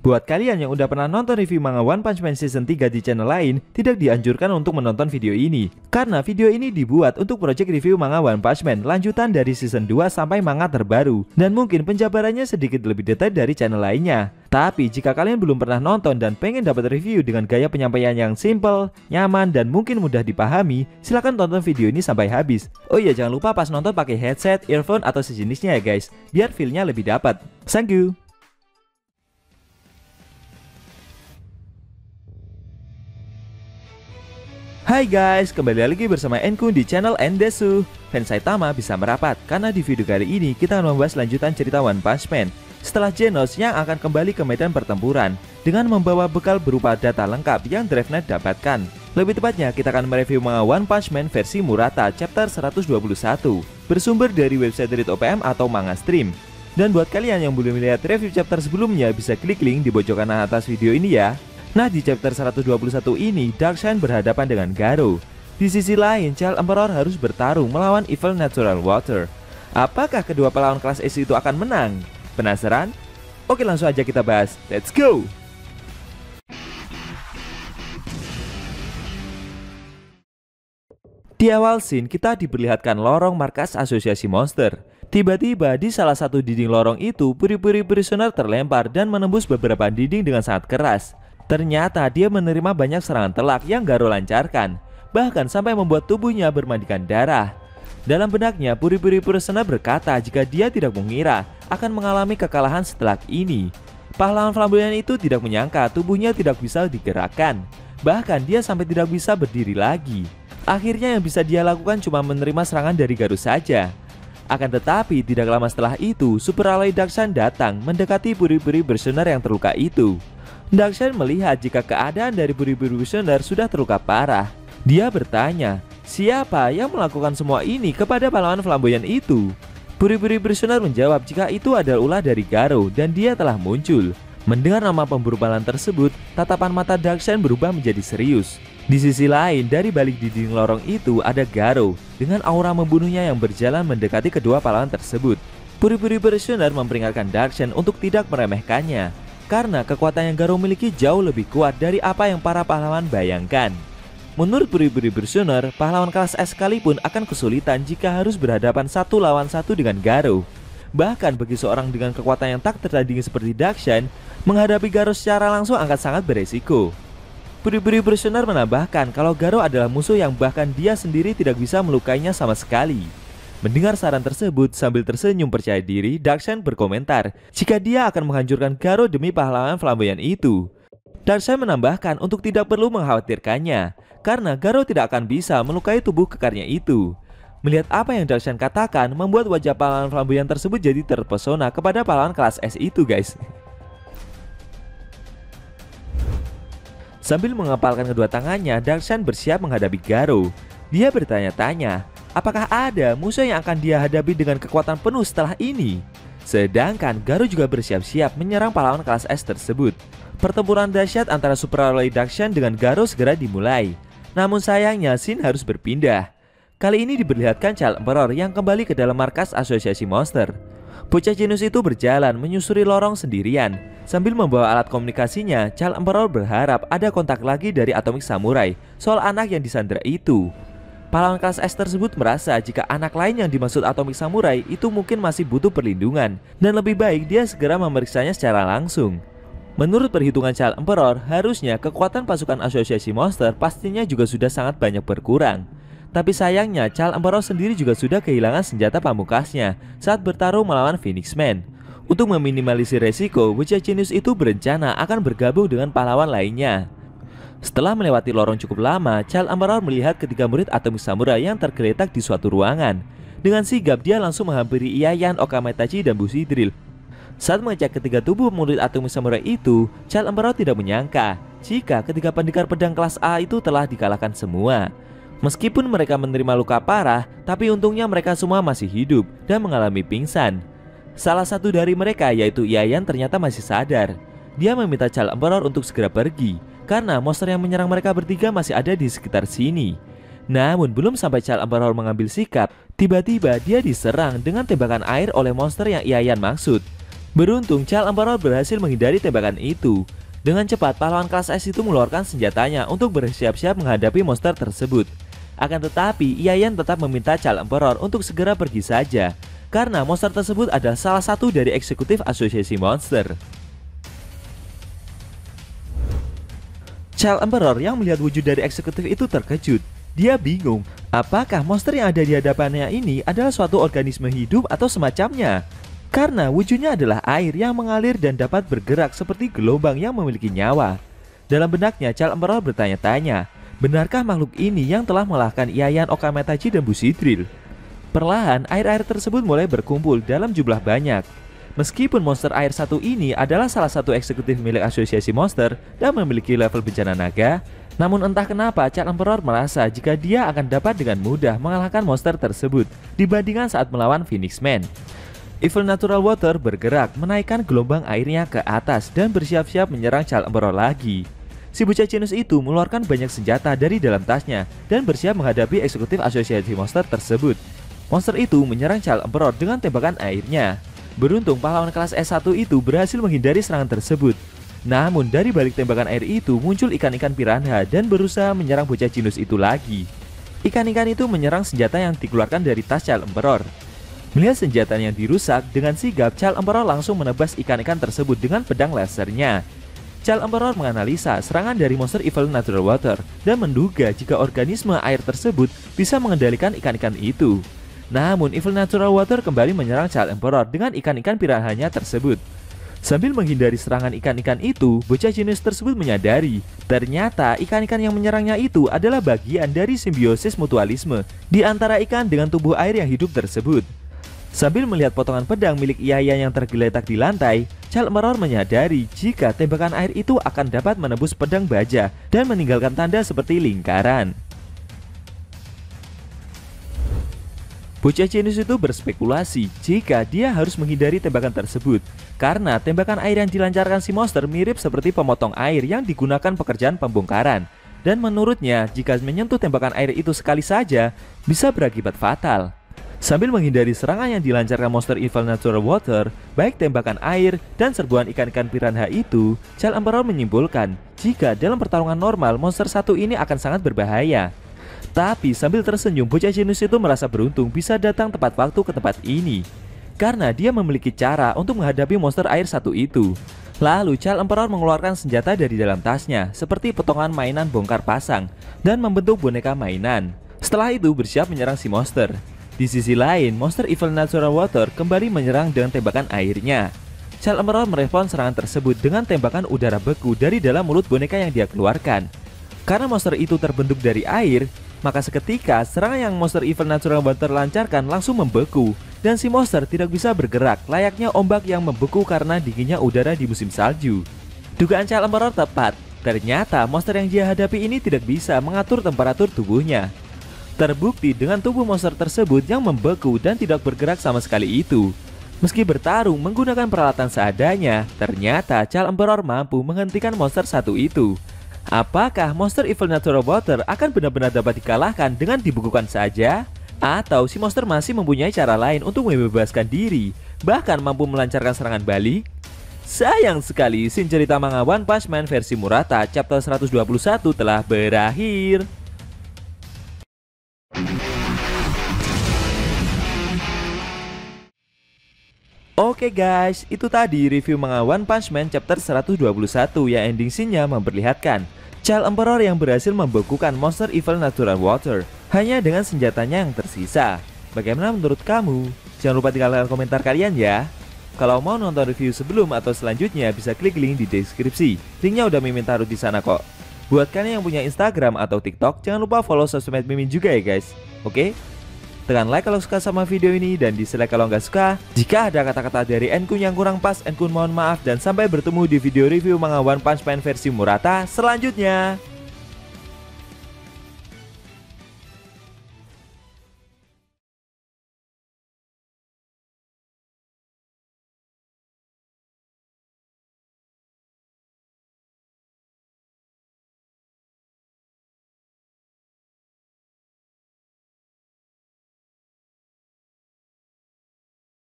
Buat kalian yang udah pernah nonton review manga One Punch Man Season 3 di channel lain, tidak dianjurkan untuk menonton video ini. Karena video ini dibuat untuk project review manga One Punch Man lanjutan dari Season 2 sampai manga terbaru. Dan mungkin penjabarannya sedikit lebih detail dari channel lainnya. Tapi jika kalian belum pernah nonton dan pengen dapat review dengan gaya penyampaian yang simple, nyaman, dan mungkin mudah dipahami, silahkan tonton video ini sampai habis. Oh iya, jangan lupa pas nonton pakai headset, earphone, atau sejenisnya ya guys, biar feel-nya lebih dapat. Thank you! Hai guys, kembali lagi bersama Enku di channel Endesu. Fans Saitama bisa merapat karena di video kali ini kita akan membahas lanjutan cerita One Punch Man setelah Genos yang akan kembali ke medan pertempuran dengan membawa bekal berupa data lengkap yang Drive Knight dapatkan. Lebih tepatnya, kita akan mereview manga One Punch Man versi Murata chapter 121 bersumber dari website Read OPM atau Manga Stream. Dan buat kalian yang belum melihat review chapter sebelumnya, bisa klik link di pojok kanan atas video ini ya. Nah, di chapter 121 ini, Darkseid berhadapan dengan Garou. Di sisi lain, Child Emperor harus bertarung melawan Evil Natural Water. Apakah kedua pahlawan kelas S itu akan menang? Penasaran? Oke, langsung aja kita bahas. Let's go! Di awal scene, kita diperlihatkan lorong markas asosiasi monster. Tiba-tiba di salah satu dinding lorong itu, puri-puri prisoner terlempar dan menembus beberapa dinding dengan sangat keras. Ternyata dia menerima banyak serangan telak yang Garou lancarkan, bahkan sampai membuat tubuhnya bermandikan darah. Dalam benaknya, puri-puri prisoner berkata jika dia tidak mengira akan mengalami kekalahan setelah ini. Pahlawan flamboyan itu tidak menyangka tubuhnya tidak bisa digerakkan, bahkan dia sampai tidak bisa berdiri lagi. Akhirnya yang bisa dia lakukan cuma menerima serangan dari Garou saja. Akan tetapi tidak lama setelah itu, Super Alloy Darkseid datang mendekati puri-puri prisoner yang terluka itu. Darkseid melihat jika keadaan dari puri-puri prisoner sudah terluka parah. Dia bertanya, siapa yang melakukan semua ini kepada pahlawan flamboyan itu? Puri-puri prisoner menjawab jika itu adalah ulah dari Garou dan dia telah muncul. Mendengar nama pemburu pahlawan tersebut, tatapan mata Darkseid berubah menjadi serius. Di sisi lain, dari balik dinding lorong itu ada Garou dengan aura membunuhnya yang berjalan mendekati kedua pahlawan tersebut. Puri-puri prisoner memperingatkan Darkseid untuk tidak meremehkannya, karena kekuatan yang Garou miliki jauh lebih kuat dari apa yang para pahlawan bayangkan. Menurut puri-puri prisoner, pahlawan kelas S sekalipun akan kesulitan jika harus berhadapan satu lawan satu dengan Garou. Bahkan bagi seorang dengan kekuatan yang tak tertandingi seperti Darkseid, menghadapi Garou secara langsung akan sangat beresiko. Puri-puri prisoner menambahkan kalau Garou adalah musuh yang bahkan dia sendiri tidak bisa melukainya sama sekali. Mendengar saran tersebut, sambil tersenyum percaya diri, Darkseid berkomentar jika dia akan menghancurkan Garou demi pahlawan flamboyan itu. Darkseid menambahkan untuk tidak perlu mengkhawatirkannya, karena Garou tidak akan bisa melukai tubuh kekarnya itu. Melihat apa yang Darkseid katakan, membuat wajah pahlawan flamboyan tersebut jadi terpesona kepada pahlawan kelas S itu guys. Sambil mengepalkan kedua tangannya, Darkseid bersiap menghadapi Garou. Dia bertanya-tanya, apakah ada musuh yang akan dia hadapi dengan kekuatan penuh setelah ini? Sedangkan Garou juga bersiap-siap menyerang pahlawan kelas S tersebut. Pertempuran dahsyat antara Super Alloy Darkseid dengan Garou segera dimulai. Namun sayangnya scene harus berpindah. Kali ini diperlihatkan Child Emperor yang kembali ke dalam markas asosiasi monster. Bocah jenius itu berjalan menyusuri lorong sendirian. Sambil membawa alat komunikasinya, Child Emperor berharap ada kontak lagi dari Atomic Samurai soal anak yang disandera itu. Pahlawan kelas S tersebut merasa jika anak lain yang dimaksud Atomic Samurai itu mungkin masih butuh perlindungan dan lebih baik dia segera memeriksanya secara langsung. Menurut perhitungan Child Emperor, harusnya kekuatan pasukan asosiasi monster pastinya juga sudah sangat banyak berkurang. Tapi sayangnya Child Emperor sendiri juga sudah kehilangan senjata pamungkasnya saat bertarung melawan Phoenix Man. Untuk meminimalisir resiko, bocah jenius itu berencana akan bergabung dengan pahlawan lainnya. Setelah melewati lorong cukup lama, Child Emperor melihat ketiga murid Atomic Samurai yang tergeletak di suatu ruangan. Dengan sigap dia langsung menghampiri Iayan, Okametachi, dan Bushidril. Saat mengecek ketiga tubuh murid Atomic Samurai itu, Child Emperor tidak menyangka jika ketiga pendekar pedang kelas A itu telah dikalahkan semua. Meskipun mereka menerima luka parah, tapi untungnya mereka semua masih hidup dan mengalami pingsan. Salah satu dari mereka yaitu Iayan ternyata masih sadar. Dia meminta Child Emperor untuk segera pergi karena monster yang menyerang mereka bertiga masih ada di sekitar sini. Namun belum sampai Child Emperor mengambil sikap, tiba-tiba dia diserang dengan tembakan air oleh monster yang Iayan maksud. Beruntung Child Emperor berhasil menghindari tembakan itu. Dengan cepat pahlawan kelas S itu mengeluarkan senjatanya untuk bersiap-siap menghadapi monster tersebut. Akan tetapi Iayan tetap meminta Child Emperor untuk segera pergi saja, karena monster tersebut adalah salah satu dari eksekutif asosiasi monster. Child Emperor yang melihat wujud dari eksekutif itu terkejut. Dia bingung, apakah monster yang ada di hadapannya ini adalah suatu organisme hidup atau semacamnya? Karena wujudnya adalah air yang mengalir dan dapat bergerak seperti gelombang yang memiliki nyawa. Dalam benaknya Child Emperor bertanya-tanya, benarkah makhluk ini yang telah mengalahkan Iayan, Okametachi, dan Bushidril? Perlahan air-air tersebut mulai berkumpul dalam jumlah banyak. Meskipun monster air satu ini adalah salah satu eksekutif milik asosiasi monster dan memiliki level bencana naga, namun entah kenapa Child Emperor merasa jika dia akan dapat dengan mudah mengalahkan monster tersebut dibandingkan saat melawan Phoenix Man. Evil Natural Water bergerak menaikkan gelombang airnya ke atas dan bersiap-siap menyerang Child Emperor lagi. Si bocah jenius itu mengeluarkan banyak senjata dari dalam tasnya dan bersiap menghadapi eksekutif asosiasi monster tersebut. Monster itu menyerang Child Emperor dengan tembakan airnya. Beruntung pahlawan kelas S1 itu berhasil menghindari serangan tersebut. Namun dari balik tembakan air itu muncul ikan-ikan piranha dan berusaha menyerang bocah jenius itu lagi. Ikan-ikan itu menyerang senjata yang dikeluarkan dari tas Child Emperor. Melihat senjatanya dirusak, dengan sigap Child Emperor langsung menebas ikan-ikan tersebut dengan pedang lasernya. Child Emperor menganalisa serangan dari monster Evil Natural Water dan menduga jika organisme air tersebut bisa mengendalikan ikan-ikan itu. Namun Evil Natural Water kembali menyerang Child Emperor dengan ikan-ikan piranhanya tersebut. Sambil menghindari serangan ikan-ikan itu, bocah jenius tersebut menyadari ternyata ikan-ikan yang menyerangnya itu adalah bagian dari simbiosis mutualisme di antara ikan dengan tubuh air yang hidup tersebut. Sambil melihat potongan pedang milik Iayan yang tergeletak di lantai, Child Emperor menyadari jika tembakan air itu akan dapat menembus pedang baja dan meninggalkan tanda seperti lingkaran. Bocah jenius itu berspekulasi jika dia harus menghindari tembakan tersebut, karena tembakan air yang dilancarkan si monster mirip seperti pemotong air yang digunakan pekerjaan pembongkaran. Dan menurutnya, jika menyentuh tembakan air itu sekali saja, bisa berakibat fatal. Sambil menghindari serangan yang dilancarkan monster Evil Natural Water, baik tembakan air dan serbuan ikan-ikan piranha itu, Child Emperor menyimpulkan jika dalam pertarungan normal monster satu ini akan sangat berbahaya. Tapi sambil tersenyum, bocah jenius itu merasa beruntung bisa datang tepat waktu ke tempat ini, karena dia memiliki cara untuk menghadapi monster air satu itu. Lalu Child Emperor mengeluarkan senjata dari dalam tasnya, seperti potongan mainan bongkar pasang, dan membentuk boneka mainan. Setelah itu bersiap menyerang si monster. Di sisi lain, monster Evil Natural Water kembali menyerang dengan tembakan airnya. Child Emperor merespon serangan tersebut dengan tembakan udara beku dari dalam mulut boneka yang dia keluarkan. Karena monster itu terbentuk dari air, maka seketika serangan yang monster Evil Natural Water lancarkan langsung membeku, dan si monster tidak bisa bergerak layaknya ombak yang membeku karena dinginnya udara di musim salju. Dugaan Child Emperor tepat, ternyata monster yang dia hadapi ini tidak bisa mengatur temperatur tubuhnya. Terbukti dengan tubuh monster tersebut yang membeku dan tidak bergerak sama sekali itu. Meski bertarung menggunakan peralatan seadanya, ternyata Child Emperor mampu menghentikan monster satu itu. Apakah monster Evil Natural Water akan benar-benar dapat dikalahkan dengan dibekukan saja? Atau si monster masih mempunyai cara lain untuk membebaskan diri, bahkan mampu melancarkan serangan balik? Sayang sekali, scene cerita manga One Punch Man versi Murata chapter 121 telah berakhir. Oke guys, itu tadi review manga One Punch Man chapter 121 yang ending scene-nya memperlihatkan Child Emperor yang berhasil membekukan monster Evil Natural Water hanya dengan senjatanya yang tersisa. Bagaimana menurut kamu? Jangan lupa tinggalkan komentar kalian ya. Kalau mau nonton review sebelum atau selanjutnya bisa klik link di deskripsi. Linknya udah Mimin taruh di sana kok. Buat kalian yang punya Instagram atau TikTok, jangan lupa follow sosmed Mimin juga ya guys. Oke? Tekan like kalau suka sama video ini dan dislike kalau nggak suka. Jika ada kata-kata dari Enkun yang kurang pas, Enkun mohon maaf dan sampai bertemu di video review manga One Punch Man versi Murata selanjutnya.